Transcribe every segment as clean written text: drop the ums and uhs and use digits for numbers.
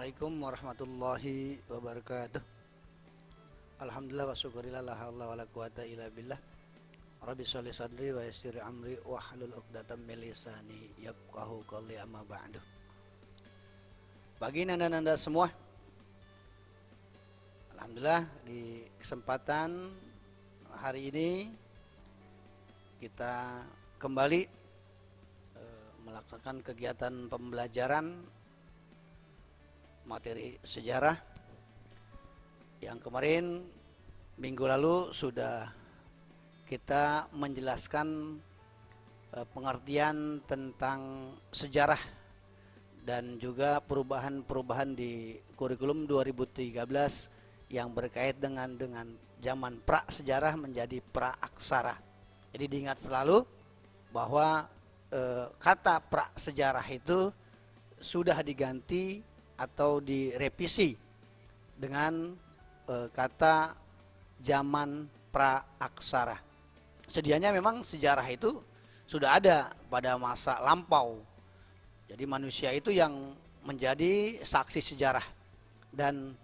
Assalamualaikum warahmatullahi wabarakatuh. Alhamdulillah wa syukurillah la haula wala quwata illa billah. Rabbi sholli sadri wa yassir amri wahlul 'uqdatam min lisani yafqahu qawli amma ba'du. Bagi nanda-nanda semua, alhamdulillah di kesempatan hari ini kita kembali melaksanakan kegiatan pembelajaran materi sejarah yang kemarin minggu lalu sudah kita menjelaskan pengertian tentang sejarah dan juga perubahan-perubahan di kurikulum 2013 yang berkait dengan zaman pra sejarah menjadi pra aksara. Jadi diingat selalu bahwa kata pra sejarah itu sudah diganti atau direvisi dengan kata zaman pra-aksara. Sedianya memang sejarah itu sudah ada pada masa lampau. Jadi manusia itu yang menjadi saksi sejarah. Dan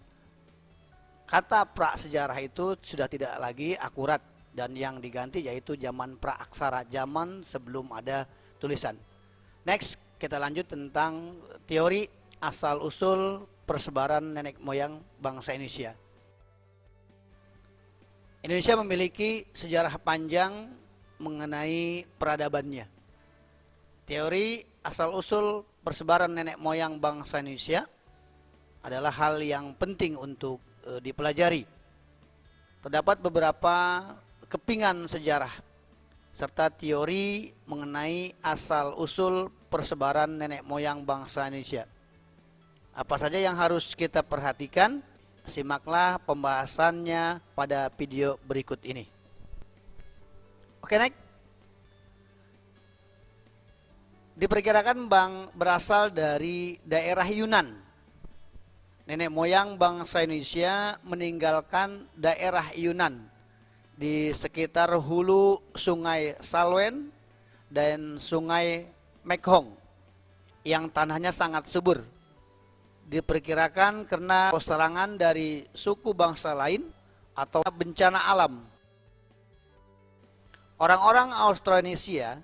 kata pra-sejarah itu sudah tidak lagi akurat. Dan yang diganti yaitu zaman pra-aksara, zaman sebelum ada tulisan. Next, kita lanjut tentang teori asal-usul persebaran nenek moyang bangsa Indonesia. Indonesia memiliki sejarah panjang mengenai peradabannya. Teori asal-usul persebaran nenek moyang bangsa Indonesia adalah hal yang penting untuk dipelajari. Terdapat beberapa kepingan sejarah serta teori mengenai asal-usul persebaran nenek moyang bangsa Indonesia. Apa saja yang harus kita perhatikan? Simaklah pembahasannya pada video berikut ini. Oke, next. Diperkirakan berasal dari daerah Yunan. Nenek moyang bangsa Indonesia meninggalkan daerah Yunan di sekitar hulu Sungai Salwen dan Sungai Mekhong yang tanahnya sangat subur. Diperkirakan karena serangan dari suku bangsa lain atau bencana alam. Orang-orang Austronesia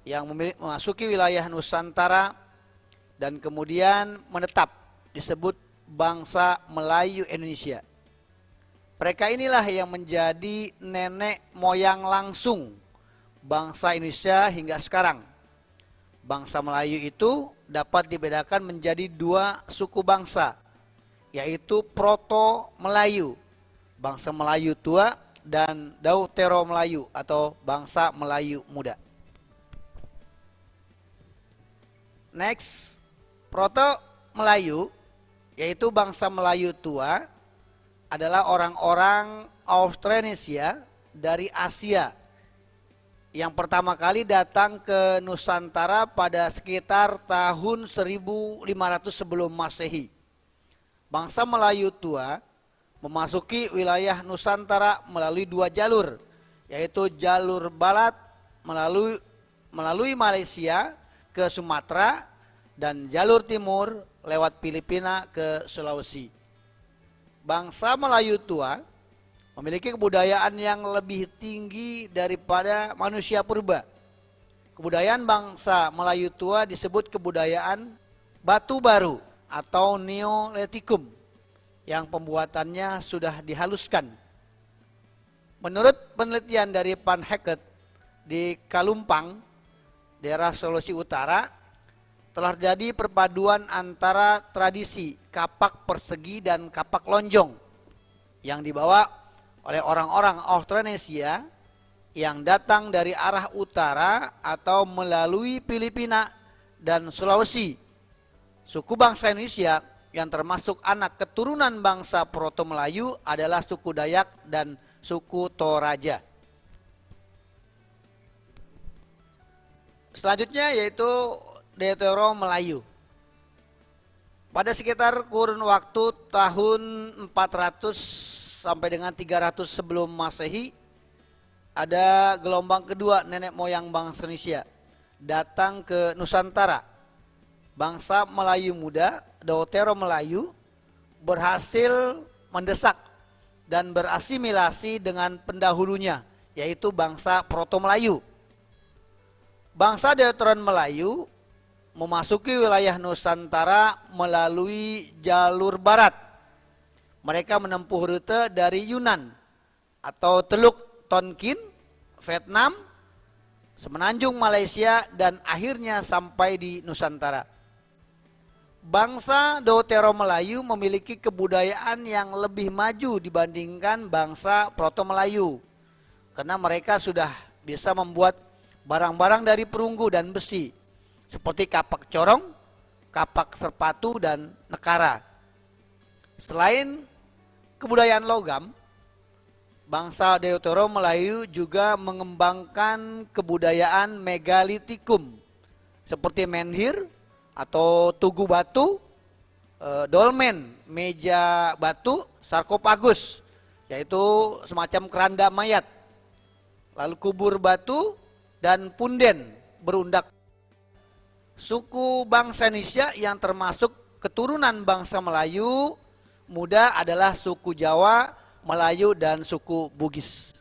yang memasuki wilayah Nusantara dan kemudian menetap disebut bangsa Melayu Indonesia. Mereka inilah yang menjadi nenek moyang langsung bangsa Indonesia hingga sekarang. Bangsa Melayu itu dapat dibedakan menjadi dua suku bangsa, yaitu Proto-Melayu, bangsa Melayu tua, dan Deutero-Melayu atau bangsa Melayu muda. Next, Proto-Melayu, yaitu bangsa Melayu tua, adalah orang-orang Austronesia dari Asia yang pertama kali datang ke Nusantara pada sekitar tahun 1500 sebelum Masehi. Bangsa Melayu tua memasuki wilayah Nusantara melalui dua jalur, yaitu jalur barat melalui Malaysia ke Sumatera dan jalur timur lewat Filipina ke Sulawesi. Bangsa Melayu tua memiliki kebudayaan yang lebih tinggi daripada manusia purba. Kebudayaan bangsa Melayu tua disebut kebudayaan batu baru atau Neolitikum yang pembuatannya sudah dihaluskan. Menurut penelitian dari Van Hecket di Kalumpang, daerah Sulawesi Utara, telah terjadi perpaduan antara tradisi kapak persegi dan kapak lonjong yang dibawa oleh orang-orang Austronesia yang datang dari arah utara atau melalui Filipina dan Sulawesi. Suku bangsa Indonesia yang termasuk anak keturunan bangsa Proto-Melayu adalah suku Dayak dan suku Toraja. Selanjutnya yaitu Deutero-Melayu. Pada sekitar kurun waktu tahun 400 sampai dengan 300 sebelum Masehi, ada gelombang kedua nenek moyang bangsa Indonesia datang ke Nusantara. Bangsa Melayu muda Deutero Melayu berhasil mendesak dan berasimilasi dengan pendahulunya, yaitu bangsa Proto Melayu. Bangsa Deuteron Melayu memasuki wilayah Nusantara melalui jalur barat. Mereka menempuh rute dari Yunan atau Teluk Tonkin, Vietnam, Semenanjung Malaysia, dan akhirnya sampai di Nusantara. Bangsa Deutero Melayu memiliki kebudayaan yang lebih maju dibandingkan bangsa Proto Melayu, karena mereka sudah bisa membuat barang-barang dari perunggu dan besi, seperti kapak corong, kapak serpatu, dan nekara. Selain kebudayaan logam, bangsa Deutero Melayu juga mengembangkan kebudayaan megalitikum seperti menhir atau tugu batu, dolmen, meja batu, sarkofagus, yaitu semacam keranda mayat, lalu kubur batu, dan punden berundak. Suku bangsa Indonesia yang termasuk keturunan bangsa Melayu muda adalah suku Jawa, Melayu, dan suku Bugis.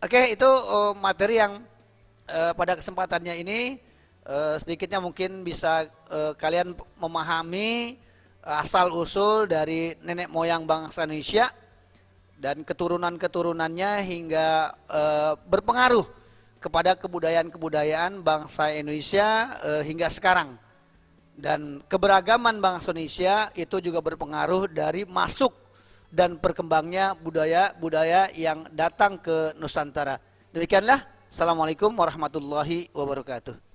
Oke, itu materi yang pada kesempatannya ini sedikitnya mungkin bisa kalian memahami asal-usul dari nenek moyang bangsa Indonesia dan keturunan-keturunannya hingga berpengaruh kepada kebudayaan-kebudayaan bangsa Indonesia hingga sekarang. Dan keberagaman bangsa Indonesia itu juga berpengaruh dari masuk dan berkembangnya budaya-budaya yang datang ke Nusantara. Demikianlah. Assalamualaikum warahmatullahi wabarakatuh.